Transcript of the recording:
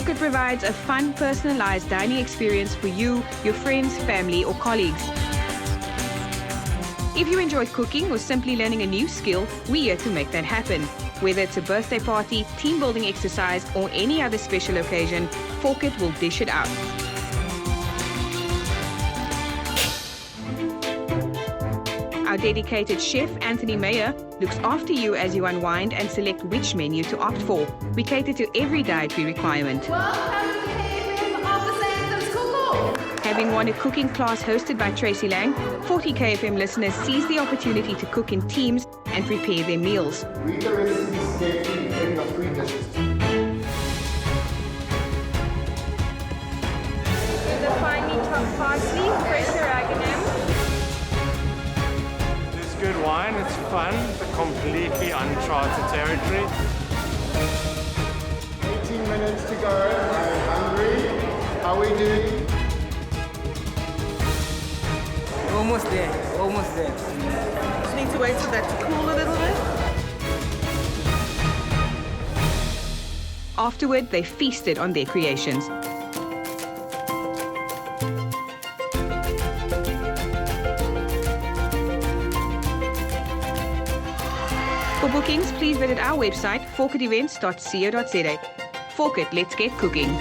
Forket provides a fun, personalized dining experience for you, your friends, family, or colleagues. If you enjoy cooking or simply learning a new skill, we're here to make that happen. Whether it's a birthday party, team building exercise, or any other special occasion, Forket will dish it out. Our dedicated chef, Anthony Meyer, looks after you as you unwind and select which menu to opt for. We cater to every dietary requirement. Welcome to KFM Office Anthems Cook-Off. Having won a cooking class hosted by Tracy Lang, 40 KFM listeners seize the opportunity to cook in teams and prepare their meals. Read the recipes carefully, depending on 3 dishes. The finely chopped parsley, fresh oregano. It's good wine, it's fun, completely uncharted territory. 18 minutes to go. I'm hungry. How are we doing? Almost there, almost there. Just need to wait for that to cool a little bit. Afterward, they feasted on their creations. For bookings, please visit our website, forketevents.co.za. Forket, let's get cooking.